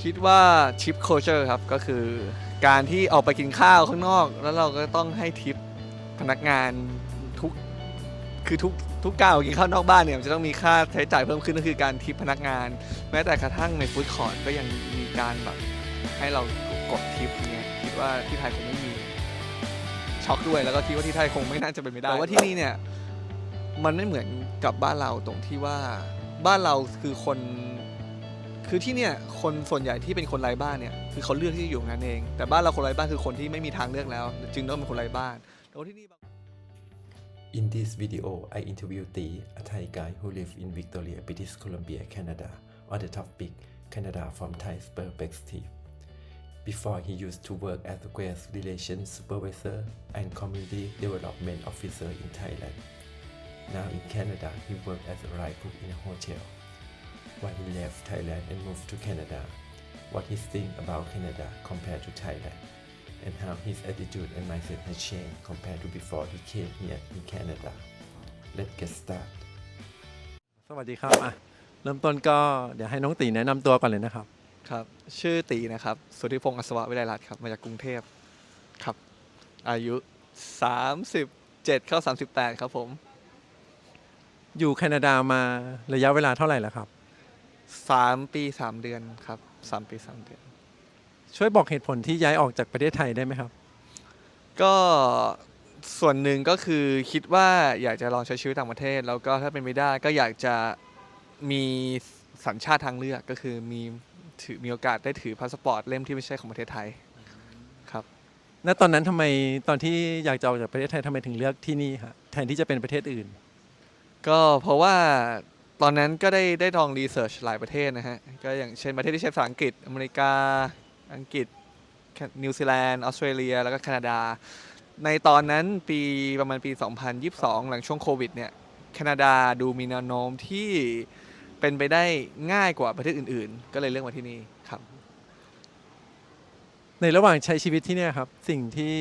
คิดว่าทิปโคเชอร์ครับก็คือการที่ออกไปกินข้าวข้างนอกแล้วเราก็ต้องให้ทิปพนักงานทุกคือทุกก้าวกินข้าวนอกบ้านเนี่ยมันจะต้องมีค่าใช้จ่ายเพิ่มขึ้นก็คือการทิปพนักงานแม้แต่กระทั่งในฟู้ดคอร์ทก็ยังมีการแบบให้เรากดทิปเนี่ยคิดว่าที่ไทยคงไม่มีช็อกด้วยแล้วก็คิดว่าที่ไทยคงไม่น่าจะเป็นไปได้แต่ว่าที่นี่เนี่ยมันไม่เหมือนกับบ้านเราตรงที่ว่าบ้านเราคือคนคือที่เนี่ยคนส่วนใหญ่ที่เป็นคนไร้บ้านเนี่ยคือเขาเลือกที่จะอยู่นั้นเองแต่บ้านเราคนไร้บ้านคือคนที่ไม่มีทางเลือกแล้วจึงต้องเป็นคนไร้บ้านแต่ว่าที่นี่ In this video, I interviewed Tee, a Thai guy who lives in Victoria, British Columbia, Canada, on the topic Canada from Thai's perspective. Before, he used to work as a guest relations supervisor and community development officer in Thailand. Now in Canada, he works as a ride cook in a hotel. Why he left Thailand and moved to Canada, what he thinks about Canada compared to Thailand, and how his attitude and mindset has changed compared to before he came here in Canada. Let's get started. สวัสดีครับเริ่มต้นก็เดี๋ยวให้น้องตีแนะนำตัวก่อนเลยนะครับครับชื่อตีนะครับสุทธิพงศ์อัศวะวิไลรัตน์ครับมาจากกรุงเทพครับอายุ37เข้า38ครับผมอยู่แคนาดามาระยะเวลาเท่าไหร่แล้วครับ3 ปี 3 เดือนครับ3 ปี 3 เดือนช่วยบอกเหตุผลที่ย้ายออกจากประเทศไทยได้ไหมครับก็ส่วนหนึ่งก็คือคิดว่าอยากจะลองใช้ชีวิตต่างประเทศแล้วก็ถ้าเป็นไปได้ก็อยากจะมีสัญชาติทางเลือกก็คือมีโอกาสได้ถือพาสปอร์ตเล่มที่ไม่ใช่ของประเทศไทยครับณตอนนั้นทำไมตอนที่อยากจะออกจากประเทศไทยทำไมถึงเลือกที่นี่ฮะแทนที่จะเป็นประเทศอื่นก็เพราะว่าตอนนั้นก็ได้ลองรีเสิร์ชหลายประเทศนะฮะก็อย่างเช่นประเทศที่ใช้ภาษาอังกฤษอเมริกาอังกฤษนิวซีแลนด์ออสเตรเลียแล้วก็แคนาดาในตอนนั้นประมาณปี 2022 หลังช่วงโควิดเนี่ยแคนาดาดูมีแนวโน้มที่เป็นไปได้ง่ายกว่าประเทศอื่นๆก็เลยเลือกมาที่นี่ครับในระหว่างใช้ชีวิตที่เนี่ยครับสิ่งที่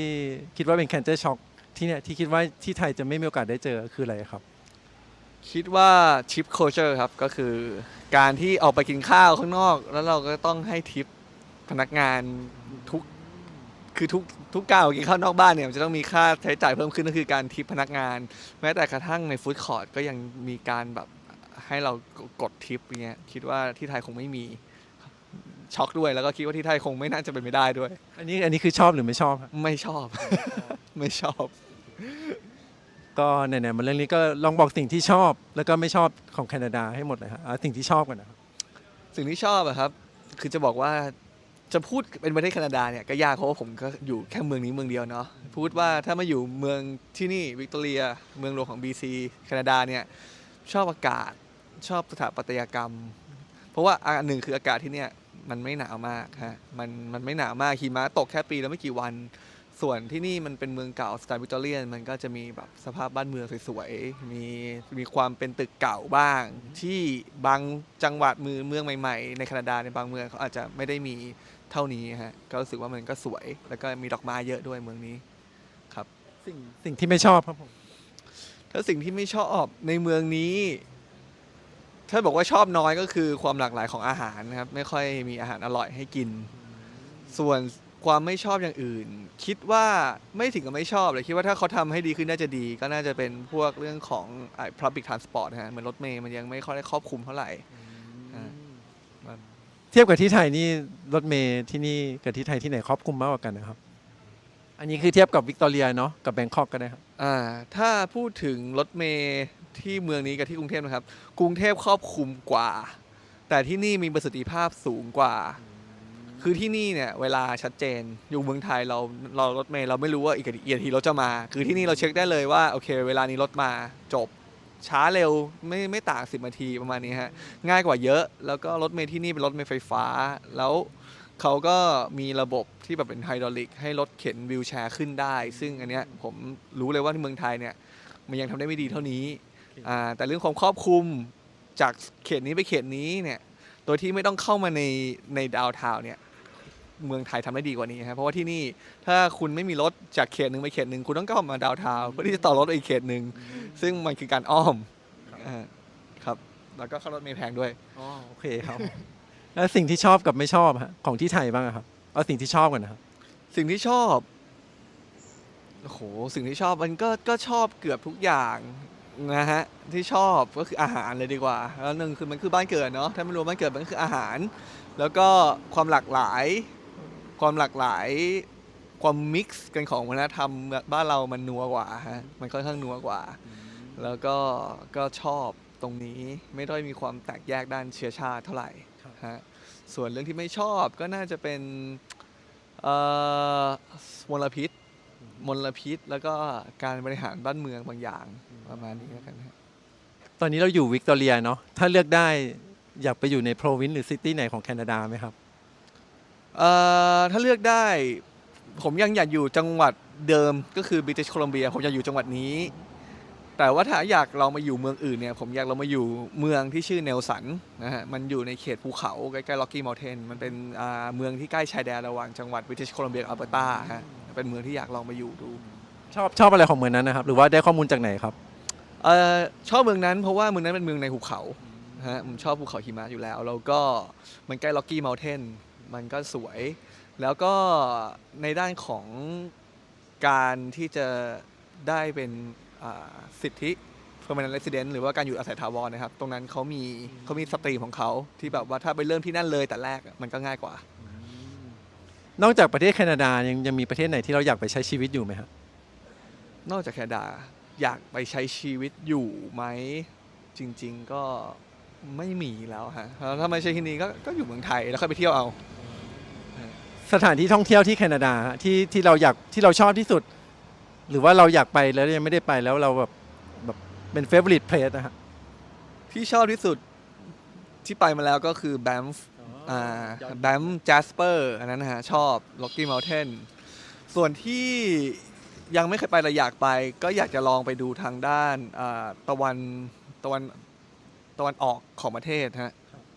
คิดว่าเป็น culture shock ที่เนี่ยที่คิดว่าที่ไทยจะไม่มีโอกาสได้เจอคืออะไรครับคิดว่าทิปโคเชอร์ครับก็คือการที่ออกไปกินข้าวข้างนอกแล้วเราก็ต้องให้ทิปพนักงานทุกทุกก้าวกินข้าวนอกบ้านเนี่ยมันจะต้องมีค่าใช้จ่ายเพิ่มขึ้นก็คือการทิปพนักงานแม้แต่กระทั่งในฟู้ดคอร์ทก็ยังมีการแบบให้เรากดทิปอย่างเงี้ยคิดว่าที่ไทยคงไม่มีช็อกด้วยแล้วก็คิดว่าที่ไทยคงไม่น่าจะเป็นไปได้ด้วยอันนี้คือชอบหรือไม่ชอบครับไม่ชอบ ไม่ชอบก็ไหนๆมาเรื่องนี้ก็ลองบอกสิ่งที่ชอบแล้วก็ไม่ชอบของแคนาดาให้หมดเลยครับสิ่งที่ชอบก่อนนะครับสิ่งที่ชอบอะครับคือจะบอกว่าจะพูดเป็นประเทศแคนาดาเนี่ยก็ยากเพราะว่าผมก็อยู่แค่เมืองนี้เมืองเดียวเนาะพูดว่าถ้ามาอยู่เมืองที่นี่วิกตอเรียเมืองหลวงของ BC แคนาดาเนี่ยชอบอากาศชอบสถาปัตยกรรมเพราะว่าอันหนึ่งคืออากาศที่เนี่ยมันไม่หนาวมากฮะมันไม่หนาวมากหิมะตกแค่ปีละไม่กี่วันส่วนที่นี่มันเป็นเมืองเก่าสไตล์วิกตอเรียนมันก็จะมีแบบสภาพบ้านเมืองสวยๆมีความเป็นตึกเก่าบ้างที่บางจังหวัดเมืองใหม่ๆในแคนาดาในบางเมืองเขาอาจจะไม่ได้มีเท่านี้ฮะก็รู้สึกว่ามันก็สวยแล้วก็มีดอกไม้เยอะด้วยเมืองนี้ครับสิ่งที่ไม่ชอบครับผมถ้าสิ่งที่ไม่ชอบในเมืองนี้ถ้าบอกว่าชอบน้อยก็คือความหลากหลายของอาหารนะครับไม่ค่อยมีอาหารอร่อยให้กินส่วนความไม่ชอบอย่างอื่นคิดว่าไม่ถึงกับไม่ชอบเลยคิดว่าถ้าเขาทำให้ดีขึ้นน่าจะดีก็น่าจะเป็นพวกเรื่องของpublic transport นะฮะเหมือนรถเมล์มันยังไม่ค่อยได้ครอบคลุมเท่าไหร่เทียบกับที่ไทยนี่รถเมล์ที่นี่กับที่ไทยที่ไหนครอบคลุมมากกว่ากันนะครับอันนี้คือเทียบกับวิกตอเรียเนาะกับแบงคอกก็ได้ครับถ้าพูดถึงรถเมล์ที่เมืองนี้กับที่กรุงเทพนะครับกรุงเทพครอบคลุมกว่าแต่ที่นี่มีประสิทธิภาพสูงกว่าคือที่นี่เนี่ยเวลาชัดเจนอยู่เมืองไทยเรารถเมล์เราไม่รู้ว่าอีกกี่นาทีรถจะมาคือที่นี่เราเช็คได้เลยว่าโอเคเวลานี้รถมาจบช้าเร็วไม่ต่าง10 นาทีประมาณนี้ฮะง่ายกว่าเยอะแล้วก็รถเมล์ที่นี่เป็นรถเมล์ไฟฟ้าแล้วเขาก็มีระบบที่แบบเป็นไฮดรอลิกให้รถเข็นวีลแชร์ขึ้นได้ซึ่งอันเนี้ยผมรู้เลยว่าที่เมืองไทยเนี่ยมันยังทำได้ไม่ดีเท่านี้แต่เรื่องของครอบคลุมจากเขตนี้ไปเขตนี้เนี่ยโดยที่ไม่ต้องเข้ามาในดาวน์ทาวน์เนี่ยเมืองไทยทำได้ดีกว่านี้ครับเพราะว่าที่นี่ถ้าคุณไม่มีรถจากเขตหนึ่งไปเขตหนึ่งคุณต้องเข้ามาดาวน์ทาวน์เพื่อที่จะต่อรถไปอีกเขตหนึ่งซึ่งมันคือการอ้อมครับแล้วก็ค่ารถเมล์แพงด้วยอ๋อโอเคครับ แล้วสิ่งที่ชอบกับไม่ชอบฮะของที่ไทยบ้างอะครับเอาสิ่งที่ชอบก่อนนะครับ สิ่งที่ชอบโอ้โหสิ่งที่ชอบมันก็ชอบเกือบทุกอย่างนะฮะที่ชอบก็คืออาหารเลยดีกว่าแล้วหนึ่งคือมันคือบ้านเกิดเนาะถ้าไม่รู้บ้านเกิดมันก็คืออาหาร แล้วก็ความหลากหลายความมิกซ์กันของวัฒนธรรมบ้านเรามันนัวกว่าฮะมันค่อนข้างนัวกว่า แล้วก็ชอบตรงนี้ไม่ได้มีความแตกแยกด้านเชื้อชาติเท่าไหร่ฮะส่วนเรื่องที่ไม่ชอบก็น่าจะเป็นเอ่อมลพิษแล้วก็การบริหารบ้านเมืองบางอย่างประมาณนี้แล้วกันฮะ ตอนนี้เราอยู่วิกตอเรียเนาะถ้าเลือกได้อยากไปอยู่ในโปรวินซ์หรือซิตี้ไหนของแคนาดาไหมครับ ถ้าเลือกได้ผมยังอยากอยู่จังหวัดเดิมก็คือบริติชโคลัมเบียผมอยากอยู่จังหวัดนี้ แต่ว่าถ้าอยากลองมาอยู่เมืองอื่นเนี่ยผมอยากลองมาอยู่เมืองที่ชื่อเนลสันนะฮะมันอยู่ในเขตภูเขาใกล้ๆล็อกกี้มอลเทนมันเป็นเมืองที่ใกล้ชายแดนระหว่างจังหวัดบริติชโคลัมเบียกับอัลเบอร์ตาฮะเป็นเมืองที่อยากลองมาอยู่ดู ชอบอะไรของเมืองนั้นนะครับ หรือว่าได้ข้อมูลจากไหนครับ ชอบเมืองนั้นเพราะว่าเมืองนั้นเป็นเมืองในภูเขาฮะผมชอบภูเขาหิมะอยู่แล้วแล้วก็มันใกล้ล็อกกี้มอลเทนมันก็สวย แล้วก็ในด้านของการที่จะได้เป็นสิทธิ permanent resident หรือว่าการอยู่อาศัยถาวรนะครับ ตรงนั้นเขามีสตรีมของเขาที่แบบว่าถ้าไปเริ่มที่นั่นเลยแต่แรกมันก็ง่ายกว่า นอกจากประเทศแคนาดายังมีประเทศไหนที่เราอยากไปใช้ชีวิตอยู่ไหมครับ นอกจากแคนาดาอยากไปใช้ชีวิตอยู่ไหมจริง ๆก็ไม่มีแล้วฮะแล้วถ้าไม่ใช่ที่นี่ก็อยู่เมืองไทยแล้วค่อยไปเที่ยวเอา สถานที่ท่องเที่ยวที่แคนาดาที่เราชอบที่สุด หรือว่าเราอยากไปแล้วยังไม่ได้ไปแล้วเราแบบเป็น favorite place นะฮะ ที่ชอบที่สุดที่ไปมาแล้วก็คือแบมฟ์แบมจ a สเปอร์อันนั้นนะฮะชอบ Rocky Mountain ส่วนที่ยังไม่เคยไปแต่อยากไปก็อยากจะลองไปดูทางด้านตะวันออกของประเทศฮะ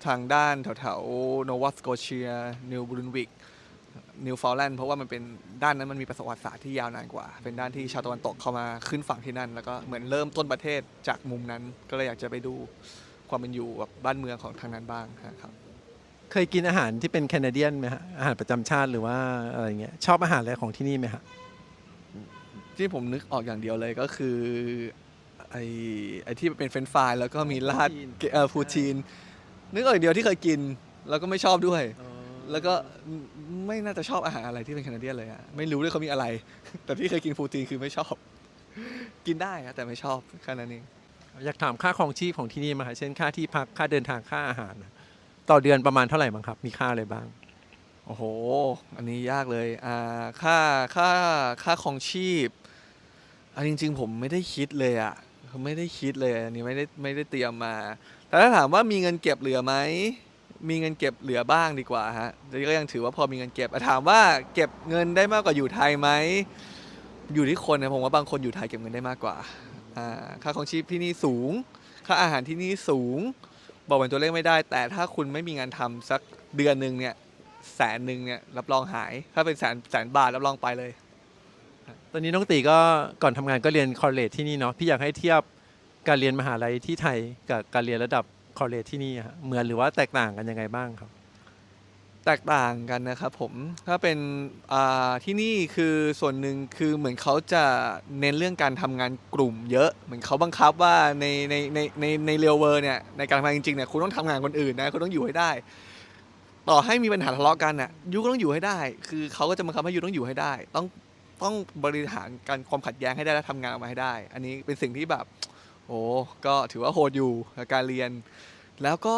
ทางด้านแถวๆโนวาสโกเชียนิวบรูนวิกนิวฟาวแลนด์เพราะว่ามันเป็นด้านนั้นมันมีประวัติศาสตร์ที่ยาวนานกว่า เป็นด้านที่ชาวตะวันตกเข้ามาขึ้นฝั่งที่นั่น แล้วก็เหมือนเริ่มต้นประเทศจากมุมนั้นก็เลยอยากจะไปดูความเป็นอยู่แบบบ้านเมืองของทางนั้นบ้างครับ เคยกินอาหารที่เป็นแคนาเดียนไหมฮะอาหารประจำชาติหรือว่าอะไรเงี้ยชอบอาหารอะไรของที่นี่ไหมฮะ ที่ผมนึกออกอย่างเดียวเลยก็คือไอ้ที่เป็นเฟรนช์ฟรายแล้วก็มีราดฟูทีนนึกออกอย่างเดียวที่เคยกินแล้วก็ไม่ชอบด้วย แล้วก็ไม่น่าจะชอบอาหารอะไรที่เป็นแคนาเดียนเลยอะไม่รู้ด้วยเขามีอะไร แต่ที่เคยกินฟูทีนคือไม่ชอบ กินได้อะแต่ไม่ชอบแค่นั้นเอง อยากถามค่าครองชีพของที่นี่มาค่ะเช่นค่าที่พักค่าเดินทางค่าอาหารนะต่อเดือนประมาณเท่าไหร่บ้างครับ มีค่าอะไรบ้าง โอ้โห อันนี้ยากเลยค่าครองชีพอันจริงๆผมไม่ได้คิดเลยอ่ะไม่ได้คิดเลยอันนี้ไม่ได้เตรียมมา แต่ถ้าถามว่ามีเงินเก็บเหลือไหมมีเงินเก็บเหลือบ้างดีกว่าฮะแต่ก็ยังถือว่าพอมีเงินเก็บแต่ถามว่าเก็บเงินได้มากกว่าอยู่ไทยไหมอยู่ที่คนนะผมว่าบางคนอยู่ไทยเก็บเงินได้มากกว่าค่าครองชีพที่นี่สูง ค่าอาหารที่นี่สูง บอกเป็นตัวเลขไม่ได้ แต่ถ้าคุณไม่มีงานทำสักเดือนหนึ่งเนี่ย100,000เนี่ยรับรองหาย ถ้าเป็นแสนบาทรับรองไปเลย ตอนนี้น้องตีก็ก่อนทำงานก็เรียนคอลเลจที่นี่เนาะพี่อยากให้เทียบการเรียนมหาลัยที่ไทยกับการเรียนระดับคอลเลจที่นี่ฮะเหมือนหรือว่าแตกต่างกันยังไงบ้างครับ แตกต่างกันนะครับผมถ้าเป็นที่นี่คือส่วนหนึ่งคือเหมือนเขาจะเน้นเรื่องการทำงานกลุ่มเยอะเหมือนเขาบังคับว่าในเรียลเวิร์เนี่ยในการทำงานจริงๆเนี่ยคุณต้องทำงานคนอื่นนะคุณต้องอยู่ให้ได้ ต่อให้มีปัญหาทะเลาะกันอ่ะยูก็ต้องอยู่ให้ได้ คือเขาก็จะบังคับให้ยูต้องอยู่ให้ได้ ต้องบริหารการความขัดแย้งให้ได้และทำงานออกมาให้ได้ อันนี้เป็นสิ่งที่แบบโอ้ก็ถือว่าโหดอยู่กับการเรียน แล้วก็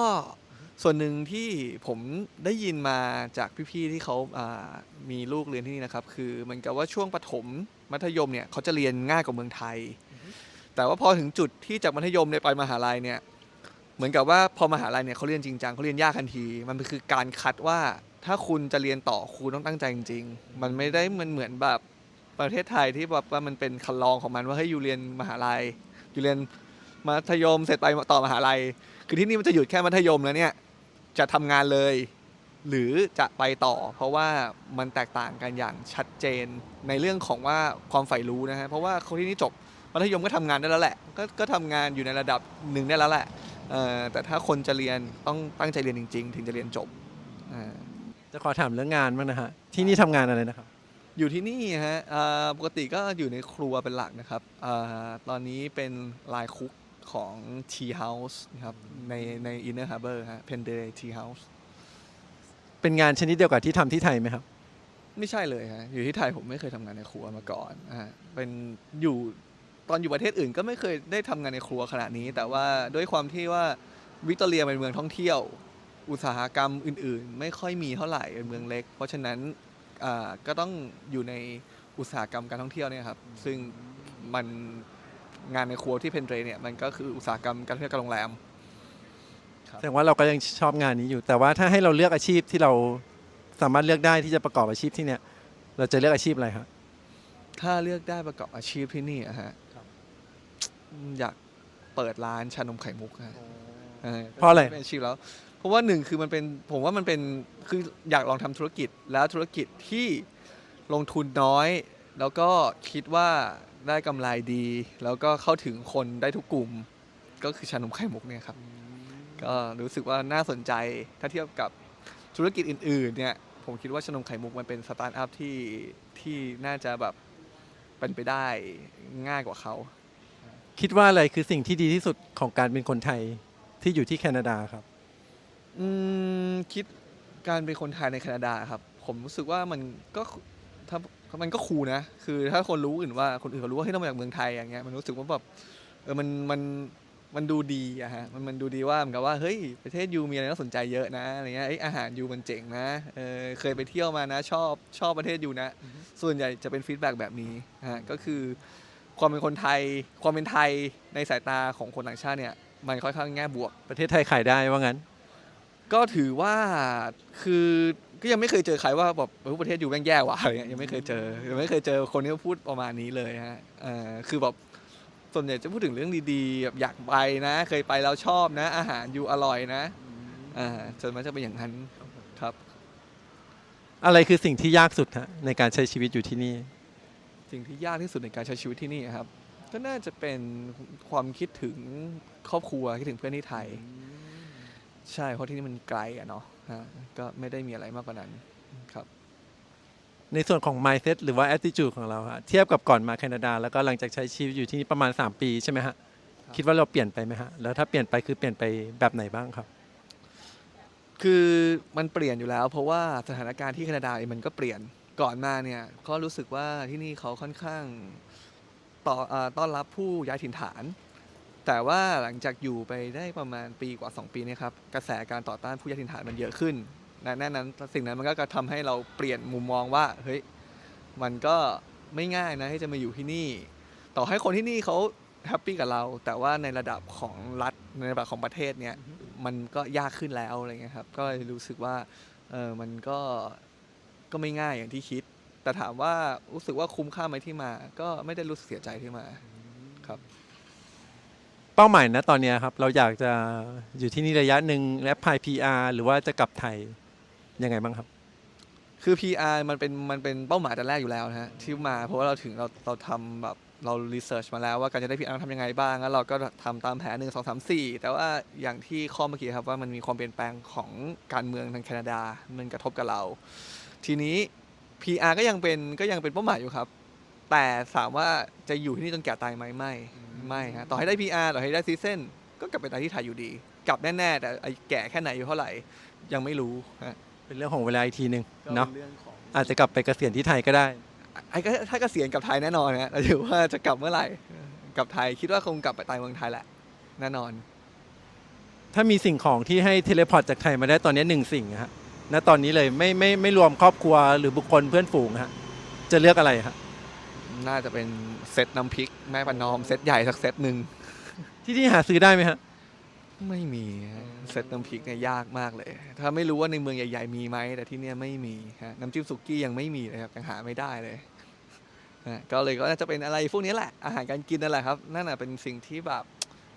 ส่วนหนึ่งที่ผมได้ยินมาจากพี่ๆที่เขามีลูกเรียนที่นี่นะครับคือเหมือนกับว่าช่วงประถมมัธยมเนี่ยเขาจะเรียนง่ายกว่าเมืองไทย แต่ว่าพอถึงจุดที่จากมัธยมเนี่ยไปมหาลัยเนี่ยเหมือนกับว่าพอมหาลัยเนี่ยเขาเรียนจริงจังเขาเรียนยากทันที มันคือการคัดว่าถ้าคุณจะเรียนต่อคุณต้องตั้งใจจริงๆมันไม่ได้มันเหมือนแบบประเทศไทยที่แบบว่ามันเป็นคันลองของมันว่าให้อยู่เรียนมหาลัยอยู่เรียนมัธยมเสร็จไปต่อมหาลัยคือที่นี่มันจะหยุดแค่มัธยมแล้วเนี่ยจะทำงานเลยหรือจะไปต่อเพราะว่ามันแตกต่างกันอย่างชัดเจนในเรื่องของว่าความใฝ่รู้นะฮะเพราะว่าคนที่นี่จบมัธยมก็ทำงานได้แล้วแหละก็ทำงานอยู่ในระดับหนึ่งได้แล้วแหละแต่ถ้าคนจะเรียนต้องตั้งใจเรียนจริงๆถึงจะเรียนจบ จะขอถามเรื่องงานบ้างนะฮะที่นี่ทำงานอะไรนะครับ อยู่ที่นี่ฮะปกติก็อยู่ในครัวเป็นหลักนะครับตอนนี้เป็นไลน์คุกของ Tea House นะครับใน Inner Harbor ฮะ Pendere Tea House เป็นงานชนิดเดียวกับที่ทำที่ไทยไหมครับ ไม่ใช่เลยฮะอยู่ที่ไทยผมไม่เคยทำงานในครัวมาก่อนเป็นอยู่ตอนอยู่ประเทศอื่นก็ไม่เคยได้ทำงานในครัวขนาดนี้ แต่ว่าด้วยความที่ว่าวิกตอเรียเป็นเมืองท่องเที่ยว อุตสาหกรรมอื่นๆ ไม่ค่อยมีเท่าไหร่เป็นเมืองเล็ก เพราะฉะนั้นก็ต้องอยู่ในอุตสาหกรรมการท่องเที่ยวเนี่ยครับซึ่งมันงานในครัวที่เพนเดรเนี่ยมันก็คืออุตสาหกรรมการท่องเที่ยวกับโรงแรม แสดงว่าเราก็ยังชอบงานนี้อยู่ แต่ว่าถ้าให้เราเลือกอาชีพที่เราสามารถเลือกได้ที่จะประกอบอาชีพที่เนี่ยเราจะเลือกอาชีพอะไรครับ ถ้าเลือกได้ประกอบอาชีพที่นี่อะฮะอยากเปิดร้านชานมไข่มุกฮะ เพราะอะไร เป็นอาชีพแล้วเพราะว่าหนึ่งคือมันเป็นผมว่ามันเป็นคืออยากลองทำธุรกิจแล้วธุรกิจที่ลงทุนน้อย แล้วก็คิดว่าได้กำไรดี แล้วก็เข้าถึงคนได้ทุกกลุ่ม ก็คือชานมไข่มุกเนี่ยครับก็รู้สึกว่าน่าสนใจถ้าเทียบกับธุรกิจอื่นๆเนี่ยผมคิดว่าชานมไข่มุกมันเป็นสตาร์ทอัพที่น่าจะแบบเป็นไปได้ง่ายกว่าเขา คิดว่าอะไรคือสิ่งที่ดีที่สุดของการเป็นคนไทยที่อยู่ที่แคนาดาครับ คิดการเป็นคนไทยในแคนาดาครับผมรู้สึกว่ามันก็ถ้ามันก็คูลนะคือถ้าคนรู้อื่นว่าคนอื่นเขารู้ว่าเฮ้ยเรามาจากเมืองไทยอย่างเงี้ยมันรู้สึกว่าแบบมันดูดีอะฮะมันดูดีว่าเหมือนกับว่าเฮ้ยประเทศยูมีอะไรน่าสนใจเยอะนะอะไรเงี้ยอาหารยูมันเจ๋งนะเคยไปเที่ยวมานะชอบประเทศยูนะส่วนใหญ่จะเป็นฟีดแบ็กแบบนี้ฮะก็คือความเป็นคนไทยความเป็นไทยในสายตาของคนต่างชาติเนี่ยมันค่อนข้างแง่บวก ประเทศไทยขายได้ว่างั้น ก็ถือว่าคือก็ยังไม่เคยเจอใครว่าแบบประเทศอยู่แม่งแย่ว่ะอะไรเงี้ยยังไม่เคยเจอคนที่พูดประมาณนี้เลยฮะคือแบบส่วนใหญ่จะพูดถึงเรื่องดีๆแบบอยากไปนะ เคยไปแล้วชอบนะ อาหารอยู่อร่อยนะส่วนมากจะเป็นอย่างนั้นครับ อะไรคือสิ่งที่ยากสุดฮะในการใช้ชีวิตอยู่ที่นี่ สิ่งที่ยากที่สุดในการใช้ชีวิตที่นี่ครับ ก็น่าจะเป็นความคิดถึงครอบครัวคิดถึงเพื่อนที่ไทย ใช่เพราะที่นี่มันไกลอะเนาะก็ไม่ได้มีอะไรมากกว่านั้นครับ ในส่วนของ mindset หรือว่า attitude ของเราฮะเทียบกับก่อนมาแคนาดาแล้วก็หลังจากใช้ชีวิตอยู่ที่นี่ประมาณ3ปีใช่ไหมฮะคิดว่าเราเปลี่ยนไปไหมฮะแล้วถ้าเปลี่ยนไปคือเปลี่ยนไปแบบไหนบ้างครับ คือมันเปลี่ยนอยู่แล้ว เพราะว่าสถานการณ์ที่แคนาดาเองมันก็เปลี่ยนก่อนมาเนี่ยก็รู้สึกว่าที่นี่เขาค่อนข้างต้อนรับผู้ย้ายถิ่นฐาน แต่ว่าหลังจากอยู่ไปได้ประมาณปีกว่า2 ปีเนี่ยครับกระแสการต่อต้านผู้ย้ายถิ่นฐานมันเยอะขึ้นแน่นั้นสิ่งนั้นมันก็ทำให้เราเปลี่ยนมุมมองว่าเฮ้ยมันก็ไม่ง่ายนะที่จะมาอยู่ที่นี่ ต่อให้คนที่นี่เขาแฮปปี้กับเรา แต่ว่าในระดับของรัฐในระดับของประเทศเนี่ยมันก็ยากขึ้นแล้วอะไรเงี้ยครับก็เลยรู้สึกว่ามันก็ไม่ง่ายอย่างที่คิด แต่ถามว่ารู้สึกว่าคุ้มค่าไหมที่มา ก็ไม่ได้รู้สึกเสียใจที่มาครับ เป้าหมายนะตอนเนี้ยครับเราอยากจะอยู่ที่นี่ระยะหนึ่งและพาย PR หรือว่าจะกลับไทยยังไงบ้างครับ คือ PR มันเป็นเป้าหมายแต่แรกอยู่แล้วนะฮะที่มาเพราะว่าเราทำแบบเรารีเสิร์ชมาแล้วว่าการจะได้ PR ทำยังไงบ้างแล้วเราก็ทำตามแผน1 2 3 4แต่ว่าอย่างที่ข้อเมื่อกี้ครับว่ามันมีความเปลี่ยนแปลงของการเมืองทางแคนาดามันกระทบกับเรา ทีนี้ PR ก็ยังเป็นเป้าหมายอยู่ครับ แต่ถามว่าจะอยู่ที่นี่จนแก่ตายไหมไม่ฮะต่อให้ได้ PR ต่อให้ได้ซีเซ่นก็กลับไปตายที่ไทยอยู่ดี กลับแน่ๆแต่ไอ้แก่แค่ไหนอยู่เท่าไหร่ยังไม่รู้ฮะ เป็นเรื่องของเวลาอีกทีหนึ่ง ก็ เนาะ เป็นเรื่องของ อาจจะกลับไปเกษียณที่ไทยก็ได้ ไอ้ก็ถ้าเกษียณกลับไทยแน่นอนฮะแต่ถือว่าจะกลับเมื่อไหร่กลับไทยคิดว่าคงกลับไปตายเมืองไทยแหละแน่นอน ถ้ามีสิ่งของที่ให้เทเลพอร์ตจากไทยมาได้ตอนนี้1 สิ่งฮะณตอนนี้เลยไม่รวมครอบครัวหรือบุคคลเพื่อนฝูงฮะจะเลือกอะไรฮะ น่าจะเป็นเซตน้ำพริกแม่ประนอมเซตใหญ่สักเซตหนึ่ง ที่นี่หาซื้อได้ไหมฮะ ไม่มีฮะเซตน้ำพริกเนี่ยยากมากเลย ถ้าไม่รู้ว่าในเมืองใหญ่ๆมีไหมแต่ที่เนี่ยไม่มีฮะน้ำจิ้มสุกี้ยังไม่มีเลยครับยังหาไม่ได้เลยก็เลยก็น่าจะเป็นอะไรพวกนี้แหละอาหารการกินนั่นแหละครับนั่นแหะเป็นสิ่งที่แบบ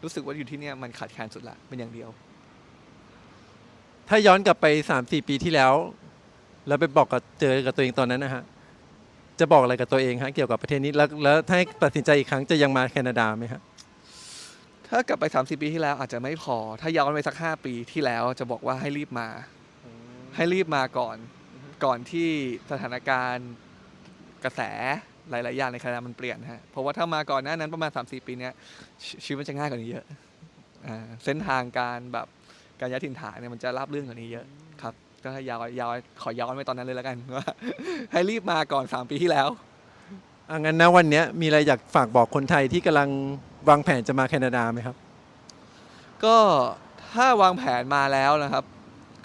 รู้สึกว่าอยู่ที่เนี่ยมันขาดแคลนสุดละเป็นอย่างเดียว ถ้าย้อนกลับไป 3-4 ปีที่แล้ว แล้วไปบอกกับเจอกับตัวเองตอนนั้นนะฮะจะบอกอะไรกับตัวเองฮะเกี่ยวกับประเทศนี้แล้วถ้าให้ตัดสินใจอีกครั้งจะยังมาแคนาดาไหมฮะ ถ้ากลับไป30 ปีที่แล้วอาจจะไม่พอ ถ้าย้อนไปสัก5 ปีที่แล้วจะบอกว่าให้รีบมา ให้รีบมาก่อนที่สถานการณ์กระแสหลาย ๆ อย่างในแคนาดามันเปลี่ยนฮะเพราะว่าถ้ามาก่อนหน้านั้นประมาณ 3-4 ปีเนี้ยชีวิตมันจะง่ายกว่านี้เยอะเส้นทางการแบบการย้ายถิ่นฐานเนี่ยมันจะราบรื่นกว่านี้เยอะครับก็ยาวขอย้อนไปตอนนั้นเลยแล้วกันว่า ให้รีบมาก่อน 3 ปีที่แล้ว งั้นนะวันเนี้ยมีอะไรอยากฝากบอกคนไทยที่กำลังวางแผนจะมาแคนาดาไหมครับ ก็ถ้าวางแผนมาแล้วนะครับ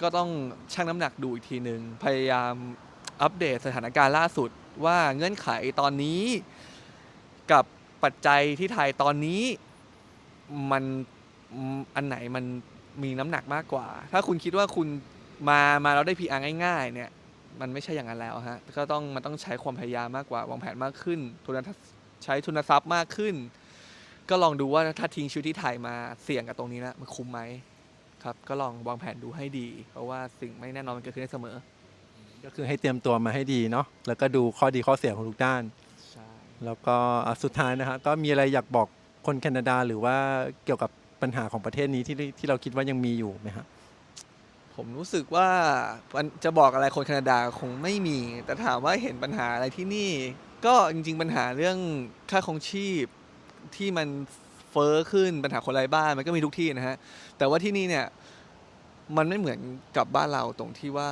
ก็ต้องชั่งน้ำหนักดูอีกทีหนึ่งพยายามอัปเดตสถานการณ์ล่าสุดว่าเงื่อนไขตอนนี้กับปัจจัยที่ไทยตอนนี้มันอันไหนมันมีน้ำหนักมากกว่า ถ้าคุณคิดว่าคุณมาแล้วได้ PR ง่ายๆเนี่ยมันไม่ใช่อย่างนั้นแล้วฮะก็มันต้องใช้ความพยายามมากกว่าวางแผนมากขึ้นใช้ทุนทรัพย์มากขึ้น ก็ลองดูว่าถ้าทิ้งชีวิตที่ไทยมาเสี่ยงกับตรงนี้นะมันคุ้มไหมครับก็ลองวางแผนดูให้ดี เพราะว่าสิ่งไม่แน่นอนมันเกิดขึ้นได้เสมอ ก็คือให้เตรียมตัวมาให้ดีเนาะแล้วก็ดูข้อดีข้อเสียของทุกด้าน ใช่ แล้วก็สุดท้ายนะฮะก็มีอะไรอยากบอกคนแคนาดาหรือว่าเกี่ยวกับปัญหาของประเทศนี้ที่เราคิดว่ายังมีอยู่ไหมฮะ ผมรู้สึกว่าจะบอกอะไรคนแคนาดาคงไม่มี แต่ถามว่าเห็นปัญหาอะไรที่นี่ ก็จริงๆปัญหาเรื่องค่าครองชีพที่มันเฟ้อขึ้นปัญหาคนไร้บ้านมันก็มีทุกที่นะฮะแต่ว่าที่นี่เนี่ยมันไม่เหมือนกับบ้านเราตรงที่ว่า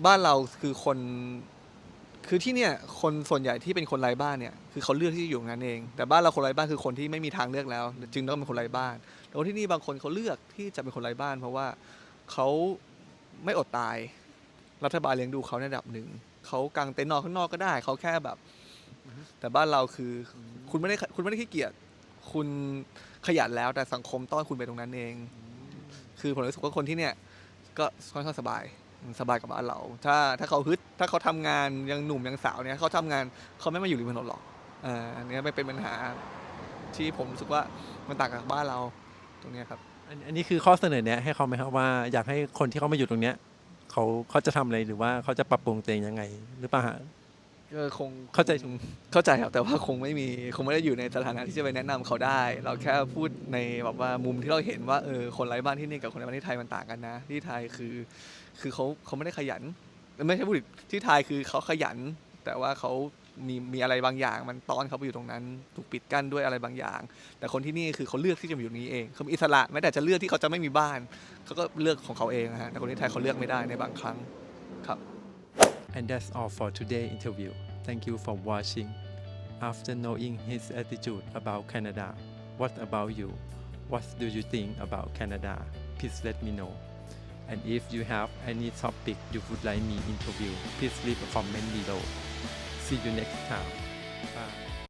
บ้านเราคือที่เนี่ยคนส่วนใหญ่ที่เป็นคนไร้บ้านเนี่ยคือเขาเลือกที่จะอยู่ตรงนั้นเองแต่บ้านเราคนไร้บ้านคือคนที่ไม่มีทางเลือกแล้ว จึงต้องเป็นคนไร้บ้านแต่ว่าที่นี่บางคนเขาเลือกที่จะเป็นคนไร้บ้าน เพราะว่าเขาไม่อดตายรัฐบาลเลี้ยงดูเขาในระดับหนึ่งเขากางเต็นท์นอนข้างนอกก็ได้เขาแค่แบบแต่บ้านเราคือคุณไม่ได้ขี้เกียจคุณขยันแล้วแต่สังคมต้อนคุณไปตรงนั้นเอง คือผมรู้สึกว่าคนที่เนี่ยก็ค่อนข้างสบายกับบ้านเรา ถ้าเขาฮึดถ้าเขาทำงานยังหนุ่มยังสาวเนี่ยเขาทำงานเขาไม่มาอยู่ริมถนนหรอกอันนี้ไม่เป็นปัญหาที่ผมรู้สึกว่ามันต่างกับบ้านเราตรงเนี้ยครับ อันนี้คือข้อเสนอแนะให้เขาไหมครับว่าอยากให้คนที่เขามาอยู่ตรงเนี้ยเขาจะทำอะไรหรือว่าเขาจะปรับปรุงตัวเองยังไงหรือเปล่าฮะ ก็คง เข้าใจ เข้าใจครับแต่ว่าคงไม่ได้อยู่ในสถานะที่จะไปแนะนำเขาได้ เราแค่พูดในแบบว่ามุมที่เราเห็นว่าคนไร้บ้านที่นี่กับคนไร้บ้านที่ไทยมันต่างกันนะที่ไทยคือเขาไม่ได้ขยันไม่ใช่พูดผิดที่ไทยคือเขาขยัน แต่ว่าเขามีอะไรบางอย่างมันต้อนเขาไปอยู่ตรงนั้นถูกปิดกั้นด้วยอะไรบางอย่าง แต่คนที่นี่คือเขาเลือกที่จะมาอยู่ตรงนี้เองเขามีอิสระแม้แต่จะเลือกที่เขาจะไม่มีบ้านเขาก็เลือกของเขาเองนะฮะแต่คนที่ไทยเขาเลือกไม่ได้ในบางครั้งครับ And that's all for today's interview. Thank you for watching. After knowing his attitude about Canada, what about you? What do you think about Canada? Please let me know. And if you have any topic you would like me interview, please leave a comment below. See you next time. Bye.